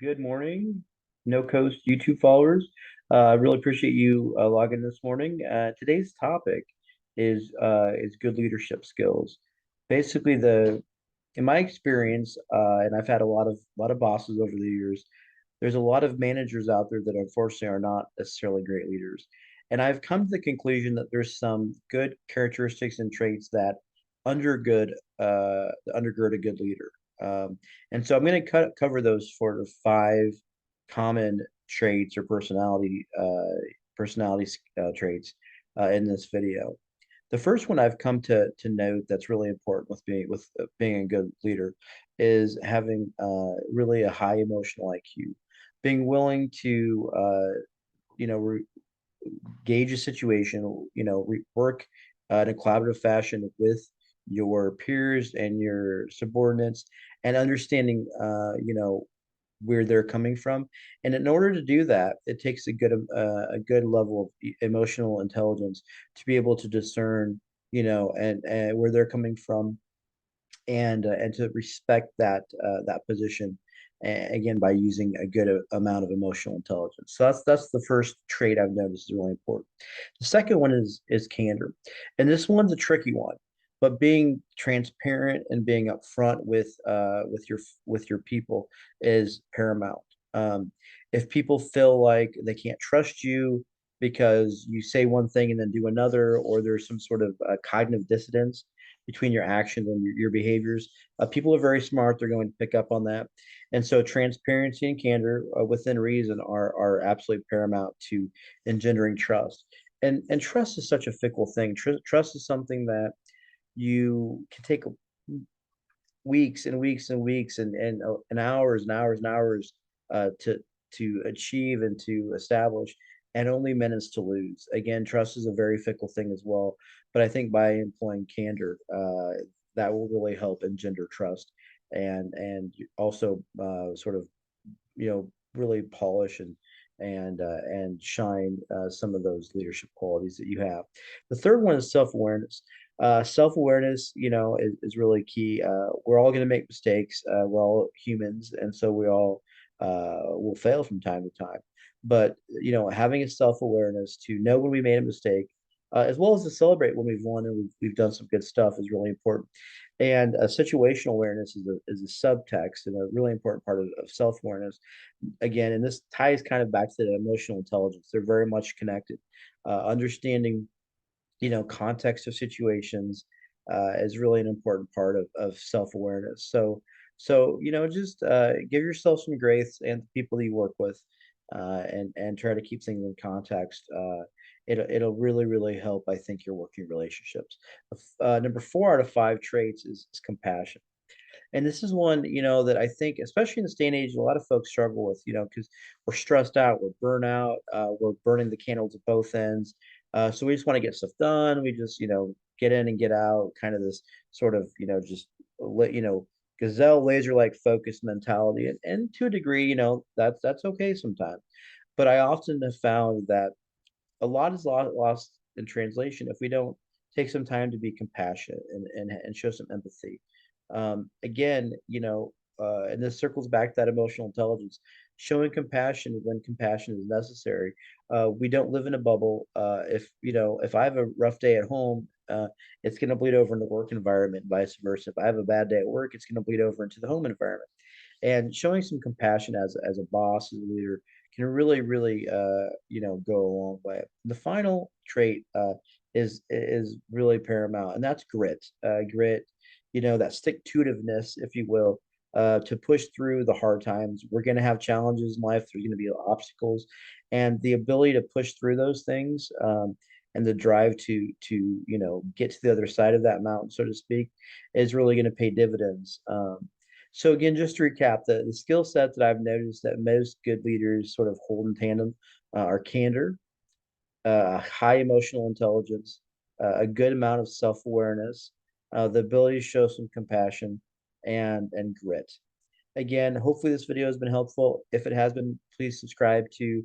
Good morning, No Coast YouTube followers. I really appreciate you logging this morning. Today's topic is good leadership skills. Basically, in my experience, and I've had a lot of bosses over the years. There's a lot of managers out there that unfortunately are not necessarily great leaders, and I've come to the conclusion that there's some good characteristics and traits that undergird a good leader. And so I'm going to cover those sort of five common traits or personality traits in this video. The first one I've come to note that's really important with being a good leader is having really a high emotional IQ, being willing to you know re gauge a situation, work in a collaborative fashion with your peers and your subordinates, and understanding, where they're coming from. And in order to do that, it takes a good level of emotional intelligence to be able to discern, and where they're coming from, and to respect that position, again, by using a good amount of emotional intelligence. So that's the first trait I've noticed is really important. The second one is candor, and this one's a tricky one, but being transparent and being upfront with your people is paramount. If people feel like they can't trust you because you say one thing and then do another, or there's some sort of cognitive dissonance between your actions and your behaviors. People are very smart; they're going to pick up on that, and so transparency and candor, within reason, are absolutely paramount to engendering trust. And trust is such a fickle thing. Trust is something that you can take weeks and weeks and weeks and hours and hours and hours to achieve and to establish, and only minutes to lose. Again, trust is a very fickle thing as well, but I think by employing candor, that will really help engender trust, and also sort of, really polish and shine some of those leadership qualities that you have. The third one is self-awareness. Self-awareness, is really key. We're all going to make mistakes. We're all humans, and so we all will fail from time to time. But having a self-awareness to know when we made a mistake, as well as to celebrate when we've won and we've done some good stuff, is really important. And situational awareness is a subtext and a really important part of self-awareness. Again, and this ties kind of back to the emotional intelligence. They're very much connected. Understanding, context of situations is really an important part of self-awareness. So just give yourself some grace and the people that you work with, and try to keep things in context. It'll really, really help, I think, your working relationships. Number four out of five traits is compassion. And this is one, that I think, especially in this day and age, a lot of folks struggle with, because we're stressed out, we're burnout, we're burning the candles at both ends. So we just want to get stuff done. We just, get in and get out, kind of this sort of, just let, gazelle laser-like focus mentality. And to a degree, that's okay sometimes. But I often have found that a lot is lost in translation if we don't take some time to be compassionate and show some empathy. Again, and this circles back to that emotional intelligence, showing compassion when compassion is necessary. We don't live in a bubble. If I have a rough day at home, it's going to bleed over in the work environment, vice versa. If I have a bad day at work, it's going to bleed over into the home environment. And showing some compassion as a boss, as a leader, can really, really, go a long way. The final trait is really paramount, and that's grit. Grit, that stick-to-itiveness, if you will, to push through the hard times. We're going to have challenges in life. There's going to be obstacles, and the ability to push through those things, and the drive to get to the other side of that mountain, so to speak, is really going to pay dividends. So again, just to recap, the skill set that I've noticed that most good leaders sort of hold in tandem are candor, high emotional intelligence, a good amount of self-awareness, the ability to show some compassion, and grit. Again, hopefully this video has been helpful. If it has been, please subscribe to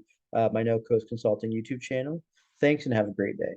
my No Coast Consulting YouTube channel. Thanks and have a great day.